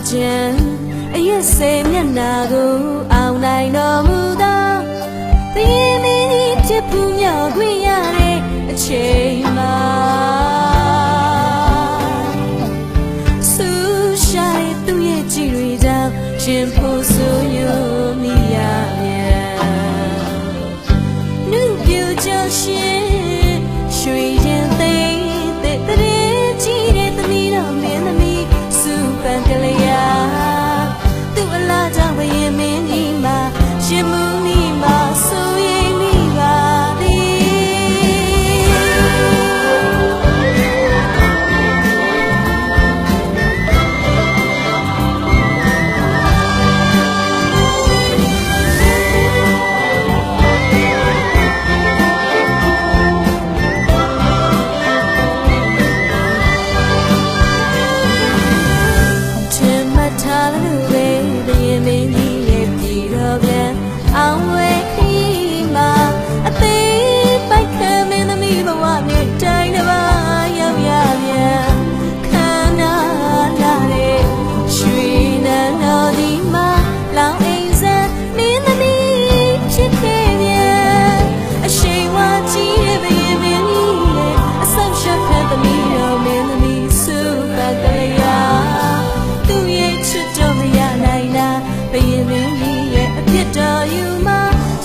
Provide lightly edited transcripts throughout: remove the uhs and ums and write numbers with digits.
ခြင်းအရက်စေမျက်နာကိုအောင်နိုင်တော်မူသောသင်မင်းကြီးဖြစ်ပူးမြော်ခွင့်ရတဲ့အချိန်မှာဆူရှာတဲ့သူ့ရဲ့ကြည်တွေကြောင့်ရှင်ဖို့ဆိုရမိရမြန်နုပြကြရှင်ရွှေရင်သိတဲ့တည်းကြီးတဲ့သမီးတော်မင်းသမီးစုပန်ကလေးယာသူ့အလားကြောင့်ဘယင်မင်းကြီးမှာရှင်မူမိမှာဆိုရင်မိပါသည်ထားလို့ပဲဘယင်မင်းကြီးရဲ့ပြည်တော်ပြန်အောင်ဝဲခီးမှာအသေးပိုက်ခံမင်းသမီးဘဝမြေတိုင်းတစ်ပါးရောက်ရပြန်ခန္ဓာလာတဲ့ရွှေနန်းတော်ဒီမှာလောင်အိမ်စံမင်းသမီးဖြစ်ခဲ့ပြန်အရှိန်ဝါကြီးတဲ့ဘယင်မင်းကြီးရဲ့အဆောင်ရှက်ဖက်သမီးတော်မင်းသမီးစုပတ်ကလေးယာသူရဲ့ချစ်တော်မရနိုင်တာဘယင်မင်းကြီးရဲ့အဖြစ်တော်ယူမှာ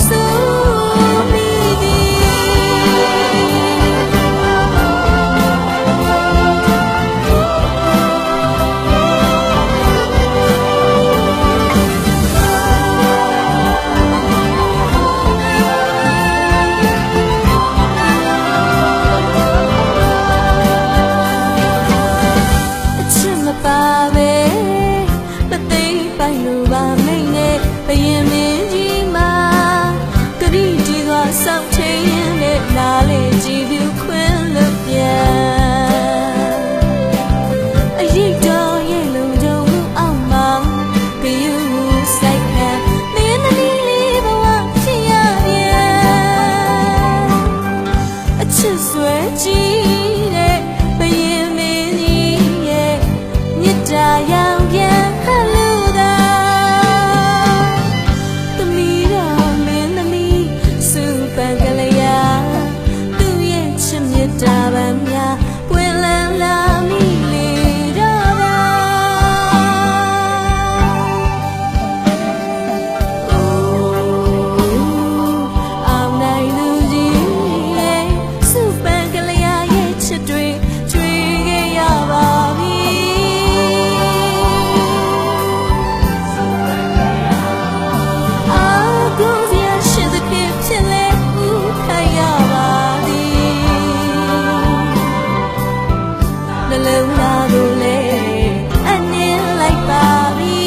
ဆိုမိသည်အချစ်မပါပဲပိုင်လိုပါမိတ်နဲ့ဘယင်မင်းကြီးမှာကတိတီကစောင့်ချိန်ရင်နဲ့နားလေကြည့်ပြီးခွင့်လို့ပြန်အရေးတော်ရဲ့လုံခြုံမှုအောက်မှာဘီယူစိုက်ခံမင်းသမီးလေးဘဝဖြစ်ရပြန်အချစ်ဆွဲကြည့်တဲ့ဘယင်မင်းကြီးရဲ့မြတ်တာရောင်ပြန်တာဗံများပွင့်လန်းလာမိလေတော့ပါအောင်နိုင်လူကြီးရဲ့စုပန်ကလေးရဲ့ချစ်တွေတွေ့ခဲ့ရပါပြီအာကိုစရာရှိတဲ့ဖြစ်လေဦးခိုင်ရပါနှလုံးသားကိုလည်းအနည်းလိုက်ပါပြီ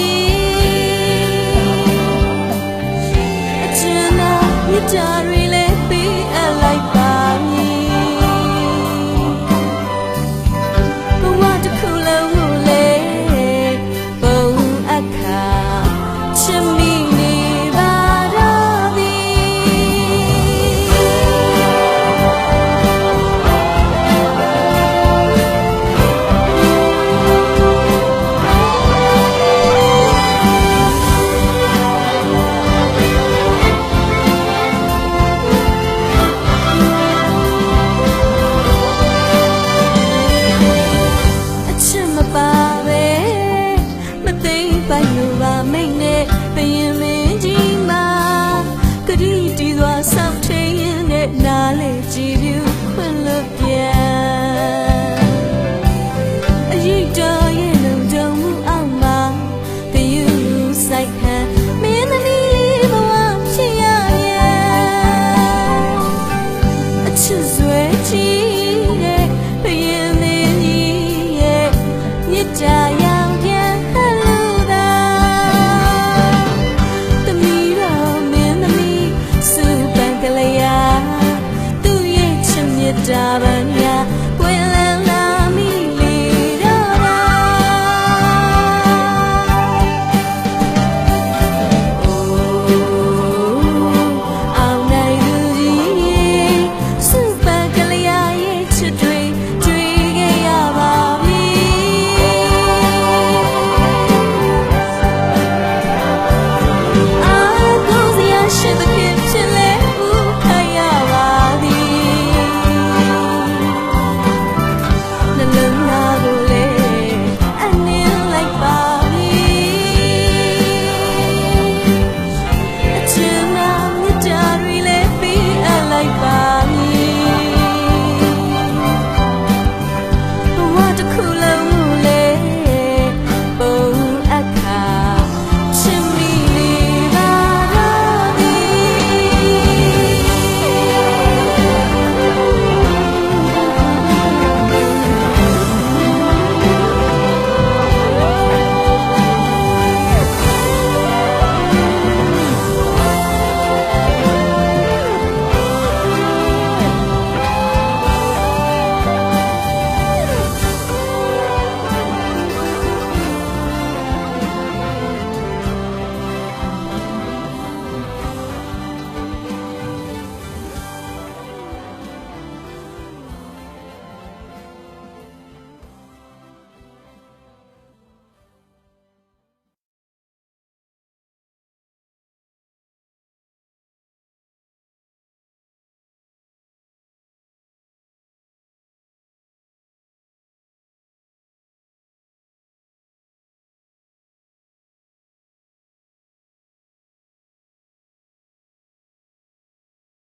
အကျဉ်းသာမြတ်တာ